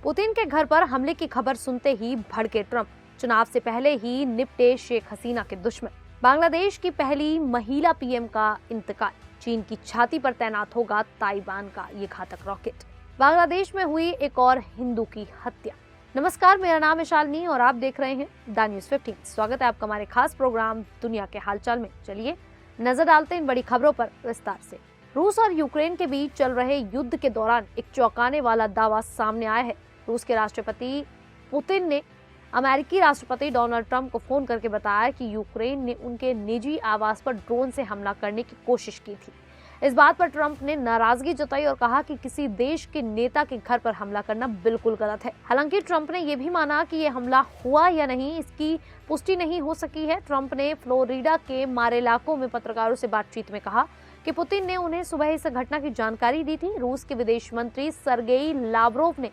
Putin के घर पर हमले की खबर सुनते ही भड़के ट्रंप। चुनाव से पहले ही निपटे शेख हसीना के दुश्मन। बांग्लादेश की पहली महिला पीएम का इंतकाल। चीन की छाती पर तैनात होगा ताइवान का ये घातक रॉकेट। बांग्लादेश में हुई एक और हिंदू की हत्या। नमस्कार, मेरा नाम है शालिनी और आप देख रहे हैं द न्यूज़ 15। स्वागत है आपका हमारे खास प्रोग्राम दुनिया के हालचाल में। चलिए नजर डालते हैं इन बड़ी खबरों पर विस्तार से। रूस और यूक्रेन के बीच चल रहे युद्ध के दौरान एक चौंकाने वाला दावा सामने आया है। रूस के राष्ट्रपति पुतिन ने अमेरिकी राष्ट्रपति डोनाल्ड ट्रंप को फोन करके बताया कि यूक्रेन ने उनके निजी आवास पर ड्रोन से हमला करने की कोशिश की थी। इस बात पर ट्रंप ने नाराजगी जताई और कहा कि किसी देश के नेता के घर पर हमला करना बिल्कुल गलत है। हालांकि ट्रंप ने यह भी माना कि यह हमला हुआ या नहीं, इसकी पुष्टि नहीं हो सकी है। ट्रंप ने फ्लोरिडा के मार-ए-लाको में पत्रकारों से बातचीत में कहा कि पुतिन ने उन्हें सुबह इस घटना की जानकारी दी थी। रूस के विदेश मंत्री सर्गेई लावरोव ने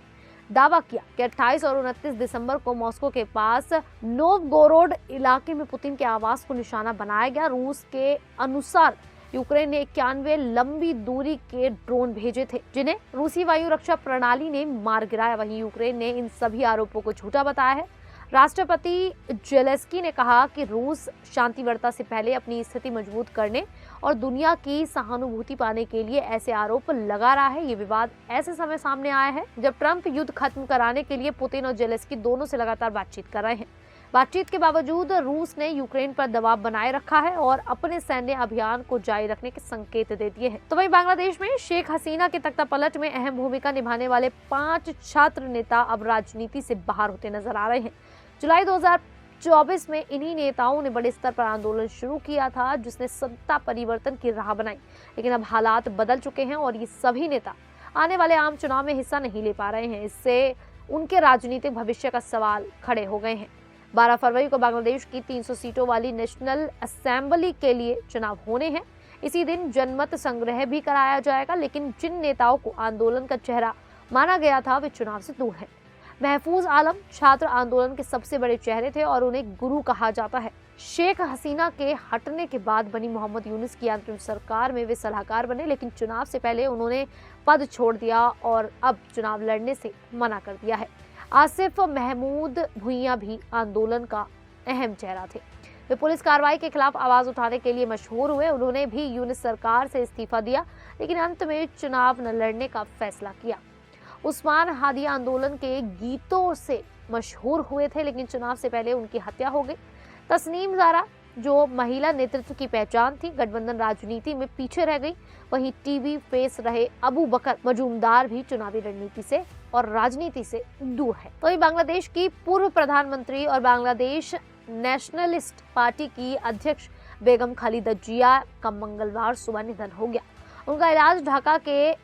दावा किया कि 28 और 29 दिसंबर को मॉस्को के पास नोवगोरोड इलाके में पुतिन के आवास को निशाना बनाया गया। रूस के अनुसार यूक्रेन ने 91 लंबी दूरी के ड्रोन भेजे थे, जिन्हें रूसी वायु रक्षा प्रणाली ने मार गिराया। वहीं यूक्रेन ने इन सभी आरोपों को झूठा बताया है। राष्ट्रपति जेलेंस्की ने कहा कि रूस शांति वार्ता से पहले अपनी स्थिति मजबूत करने और दुनिया की सहानुभूति पाने के लिए ऐसे आरोप लगा रहा है। ये विवाद ऐसे समय सामने आया है जब ट्रंप युद्ध खत्म कराने के लिए पुतिन और जेलेंस्की दोनों से लगातार बातचीत कर रहे हैं। बातचीत के बावजूद रूस ने यूक्रेन पर दबाव बनाए रखा है और अपने सैन्य अभियान को जारी रखने के संकेत दे दिए हैं। तो वहीं बांग्लादेश में शेख हसीना के तख्तापलट में अहम भूमिका निभाने वाले 5 छात्र नेता अब राजनीति से बाहर होते नजर आ रहे हैं। जुलाई 2024 में इन्हीं नेताओं ने बड़े स्तर पर आंदोलन शुरू किया था, जिसने सत्ता परिवर्तन की राह बनाई। लेकिन अब हालात बदल चुके हैं और ये सभी नेता आने वाले आम चुनाव में हिस्सा नहीं ले पा रहे हैं। इससे उनके राजनीतिक भविष्य का सवाल खड़े हो गए हैं। 12 फरवरी को बांग्लादेश की 300 सीटों वाली नेशनल असेंबली के लिए चुनाव होने हैं। इसी दिन जनमत संग्रह भी कराया जाएगा, लेकिन जिन नेताओं को आंदोलन का चेहरा माना गया था वे चुनाव से दूर हैं। महफूज आलम छात्र आंदोलन के सबसे बड़े चेहरे थे और उन्हें गुरु कहा जाता है। शेख हसीना के हटने के बाद बनी मोहम्मद यूनुस की अंतरिम सरकार में वे सलाहकार बने, लेकिन चुनाव से पहले उन्होंने पद छोड़ दिया और अब चुनाव लड़ने से मना कर दिया है। आसिफ महमूद भुइयां भी आंदोलन का अहम चेहरा थे। वे पुलिस कार्रवाई के खिलाफ आवाज उठाने के लिए मशहूर हुए। उन्होंने भी यूनुस सरकार से इस्तीफा दिया, लेकिन अंत में चुनाव न लड़ने का फैसला किया। उस्मान हादी आंदोलन के गीतों से मशहूर हुए थे, लेकिन चुनाव से पहले उनकी हत्या हो गई। तस्नीम ज़ारा जो महिला नेतृत्व की पहचान थी, गठबंधन राजनीति में पीछे रह गई। वहीं टीवी फेस रहे अबू बकर मजूमदार भी चुनावी रणनीति से और राजनीति से दूर है। तो ये बांग्लादेश की पूर्व प्रधानमंत्री और बांग्लादेश नेशनलिस्ट पार्टी की अध्यक्ष बेगम खालिदा जिया का मंगलवार सुबह निधन हो गया। उनका इलाज ढाका के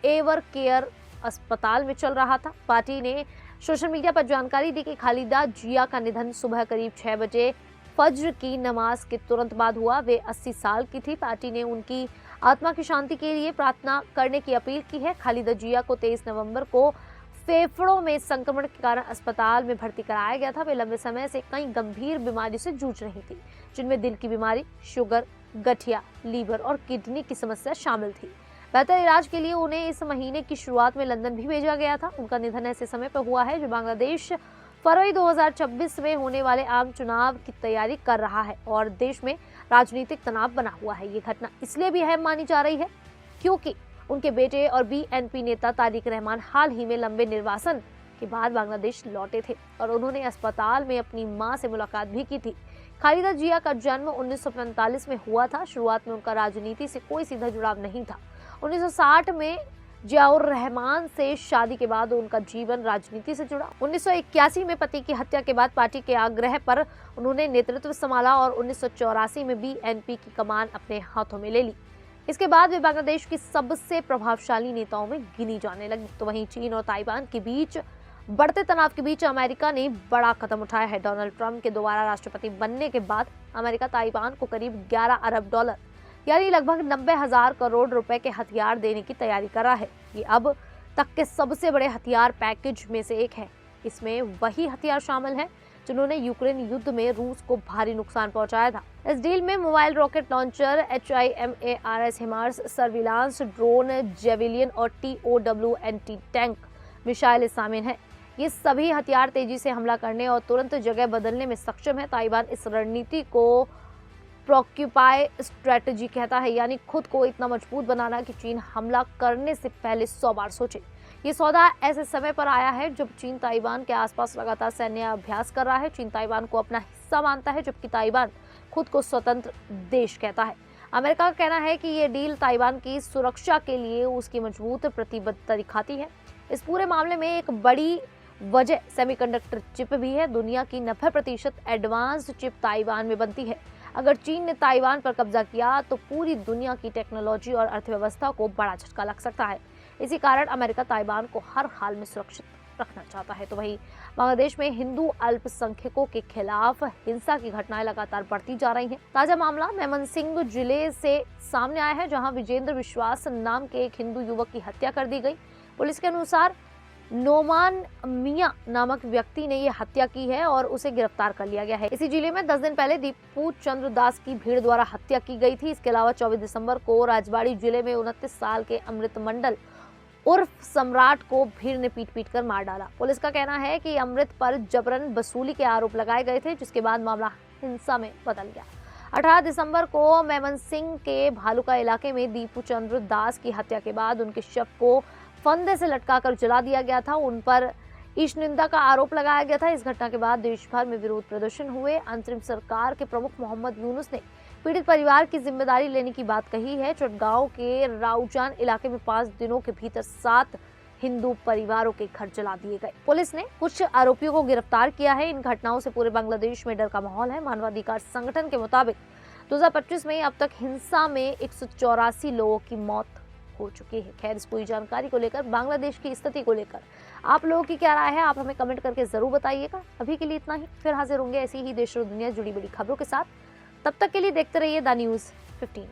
एवर केयर अस्पताल में चल रहा था। पार्टी ने सोशल मीडिया पर जानकारी दी कि खालिदा जिया का निधन सुबह करीब 6 बजे फज्र की नमाज के तुरंत बाद हुआ। वे 80 साल की थी। पार्टी ने उनकी आत्मा की शांति के लिए प्रार्थना करने की अपील की है। खालिदा जिया को 23 नवंबर को फेफड़ों में संक्रमण के कारण अस्पताल में भर्ती कराया गया था। वे लंबे समय से कई गंभीर बीमारी से जूझ रही थी, जिनमें दिल की बीमारी, शुगर, गठिया, लीवर और किडनी की समस्या शामिल थी। बेहतर इलाज के लिए उन्हें इस महीने की शुरुआत में लंदन भी भेजा गया था। उनका निधन ऐसे समय पर हुआ है जो बांग्लादेश फरवरी 2026 में होने वाले आम चुनाव की तैयारी कर रहा है और देश में राजनीतिक तनाव बना हुआ है। ये घटना इसलिए भी अहम मानी जा रही है क्योंकि उनके बेटे और बीएनपी नेता तारिक रहमान हाल ही में लंबे निर्वासन के बाद बांग्लादेश लौटे थे और उन्होंने अस्पताल में अपनी मां से मुलाकात भी की थी। खालिदा जिया का जन्म 1945 में हुआ था। शुरुआत में उनका राजनीति से कोई सीधा जुड़ाव नहीं था। 1960 में जियाउर रहमान से शादी के बाद उनका जीवन राजनीति से जुड़ा। 1981 में पति की हत्या के बाद पार्टी के आग्रह पर उन्होंने नेतृत्व संभाला और 1984 में बीएनपी की कमान अपने हाथों में ले ली। इसके बाद वे बांग्लादेश की सबसे प्रभावशाली नेताओं में गिनी जाने लगी। तो वहीं चीन और ताइवान के बीच बढ़ते तनाव के बीच अमेरिका ने बड़ा कदम उठाया है। डोनाल्ड ट्रंप के दोबारा राष्ट्रपति बनने के बाद अमेरिका ताइवान को करीब 11 अरब डॉलर यानी लगभग 90,000 करोड़ रुपए के हथियार देने की तैयारी कर रहा है। ये अब तक के सबसे बड़े हथियार पैकेज में से एक है। इसमें वही हथियार शामिल हैं जिन्होंने यूक्रेन युद्ध में रूस को भारी नुकसान पहुंचाया था। इस डील में mobile rocket launcher, HIMARS HIMARS surveillance drone, javelin और TOW एंटी टैंक मिसाइल शामिल हैं। ये सभी हथियार तेजी से हमला करने और तुरंत जगह बदलने में सक्षम है। ताइवान इस रणनीति को प्रोक्यूपाई स्ट्रेटजी कहता है, यानी खुद को इतना मजबूत बनाना कि चीन हमला करने से पहले 100 बार सोचे। ये सौदा ऐसे समय पर आया है जब चीन ताइवान के आसपास लगातार सैन्य अभ्यास कर रहा है। चीन ताइवान को अपना हिस्सा मानता है, जबकि ताइवान खुद को स्वतंत्र देश कहता है। अमेरिका का कहना है कि ये डील ताइवान की सुरक्षा के लिए उसकी मजबूत प्रतिबद्धता दिखाती है। इस पूरे मामले में एक बड़ी वजह सेमीकंडक्टर चिप भी है। दुनिया की 90% एडवांस चिप ताइवान में बनती है। अगर चीन ने ताइवान पर कब्जा किया तो पूरी दुनिया की टेक्नोलॉजी और अर्थव्यवस्था को बड़ा झटका लग सकता है। इसी कारण अमेरिका ताइवान को हर हाल में सुरक्षित रखना चाहता है। तो वहीं बांग्लादेश में हिंदू अल्पसंख्यकों के खिलाफ हिंसा की घटनाएं लगातार बढ़ती जा रही हैं। ताजा मामला मेमनसिंह जिले से सामने आया है, जहां विजेंद्र विश्वास नाम के एक हिंदू युवक की हत्या कर दी गई। पुलिस के अनुसार नोमान मियां नामक व्यक्ति ने यह हत्या की है और उसे गिरफ्तार कर लिया गया है। इसी जिले में 10 दिन पहले दीपू चंद्र दास की भीड़ द्वारा हत्या की गई थी। इसके अलावा 24 दिसंबर को राजबाड़ी जिले में 29 साल के अमृत मंडल उर्फ सम्राट को भीड़ ने पीट कर मार डाला। पुलिस का कहना है कि अमृत पर जबरन वसूली के आरोप लगाए गए थे, जिसके बाद मामला हिंसा में बदल गया। 18 दिसंबर को मेमनसिंह के भालुका इलाके में दीपू चंद्र दास की हत्या के बाद उनके शव को फंदे से लटकाकर जला दिया गया था। उन पर ईश निंदा का आरोप लगाया गया था। इस घटना के बाद देश भर में विरोध प्रदर्शन हुए। अंतरिम सरकार के प्रमुख मोहम्मद यूनुस ने पीड़ित परिवार की जिम्मेदारी लेने की बात कही है। चटगांव के राउजान इलाके में 5 दिनों के भीतर 7 हिंदू परिवारों के घर जला दिए गए। पुलिस ने कुछ आरोपियों को गिरफ्तार किया है। इन घटनाओं से पूरे बांग्लादेश में डर का माहौल है। मानवाधिकार संगठन के मुताबिक 2025 में अब तक हिंसा में 184 लोगों की मौत हो चुकी है। खैर, इस पूरी जानकारी को लेकर, बांग्लादेश की स्थिति को लेकर आप लोगों की क्या राय है, आप हमें कमेंट करके जरूर बताइएगा। अभी के लिए इतना ही, फिर हाजिर होंगे ऐसी ही देश और दुनिया से जुड़ी बड़ी खबरों के साथ। तब तक के लिए देखते रहिए द न्यूज़ 15।